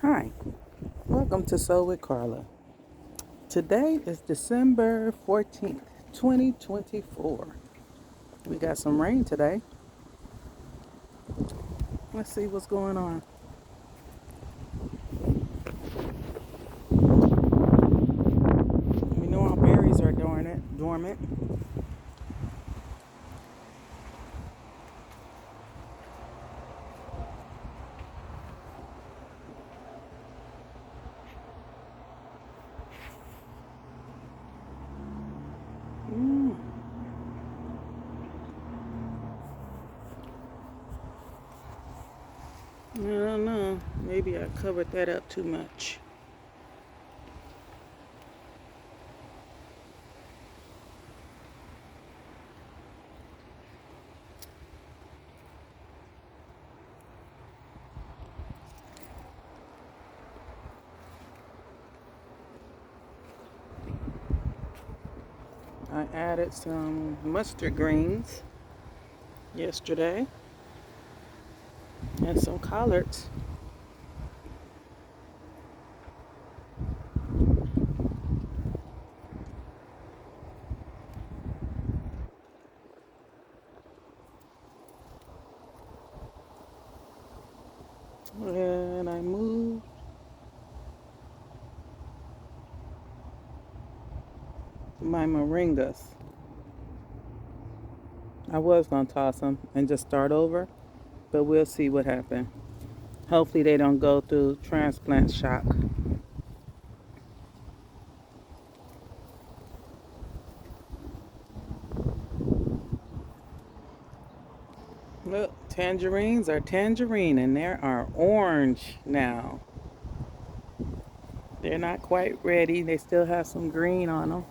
Hi, welcome to Sew with Carla. Today is December 14th, 2024. We got some rain today. Let's see what's going on. We know our berries are dormant. Mm, I don't know. Maybe I covered that up too much. I added some mustard greens yesterday and some collards. And I moved my moringas. I was going to toss them and just start over, but we'll see what happens. Hopefully they don't go through transplant shock. Look, tangerines are tangerine and they are orange now. They're not quite ready. They still have some green on them.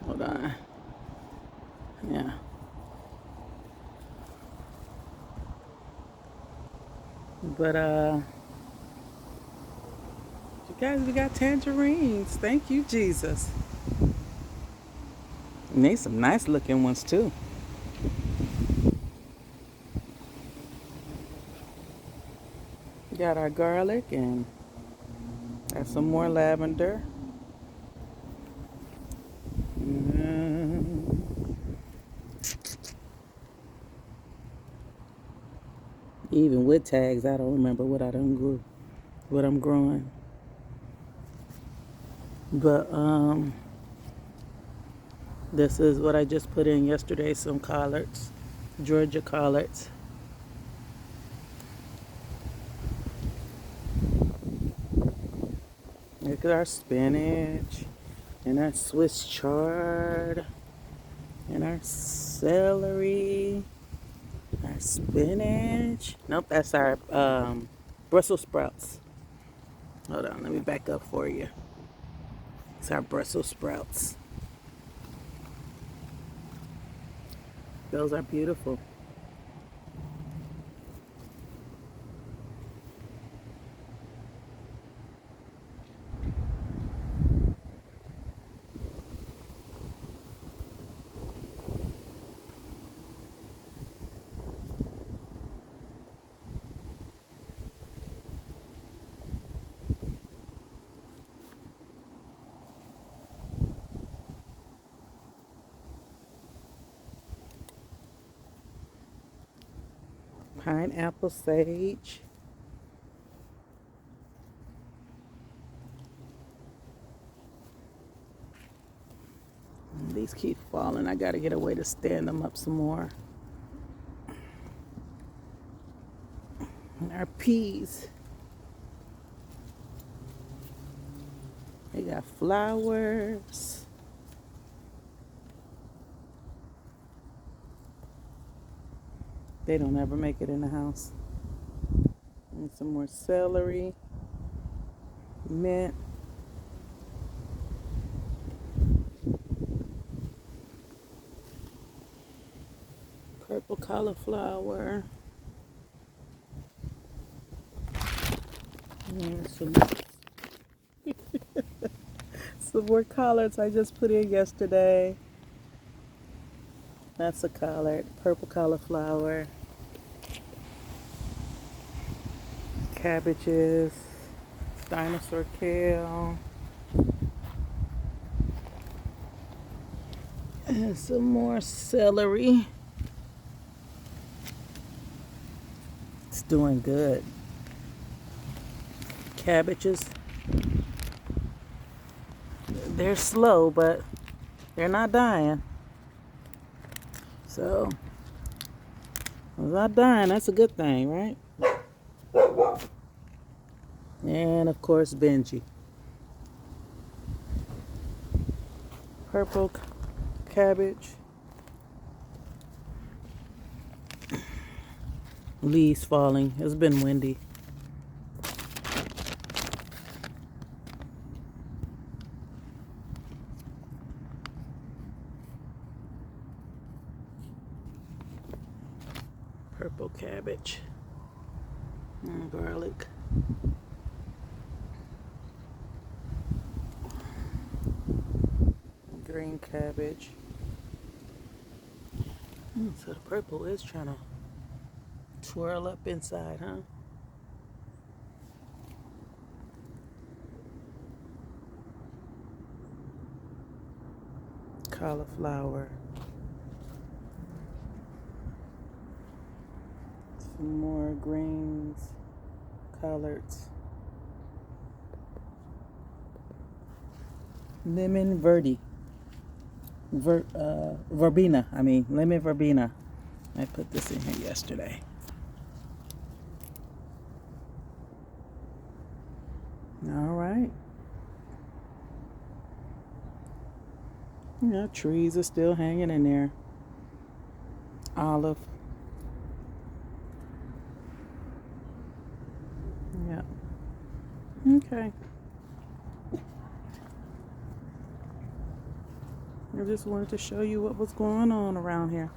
Hold on. Yeah. But you guys, we got tangerines. Thank you, Jesus. And they some nice looking ones too. Got our garlic and got some more lavender. Mm, even with tags, I don't remember what I done grew, what I'm growing. But this is what I just put in yesterday, some collards, Georgia collards. Look at our spinach and our Swiss chard and our celery, our spinach. Nope, that's our Brussels sprouts. Hold on, let me back up for you. It's our Brussels sprouts. Those are beautiful. Pineapple sage. These keep falling. I gotta get a way to stand them up some more. And our peas. They got flowers. They don't ever make it in the house. And some more celery, mint. Purple cauliflower. And some more collards I just put in yesterday. That's a collard, purple cauliflower. cabbages, dinosaur kale, and some more celery. It's doing good. Cabbages, they're slow, but they're not dying. So, they're not dying, that's a good thing, right? And of course, Benji. Purple cabbage. Leaves falling. It's been windy. Purple cabbage. And garlic. Green cabbage. So the purple is trying to twirl up inside, huh? Cauliflower. Some more greens, collards. Lemon verde. Verbena. Lemon verbena. I put this in here yesterday. All right. Yeah, trees are still hanging in there. Olive. Yeah. Okay. I just wanted to show you what was going on around here.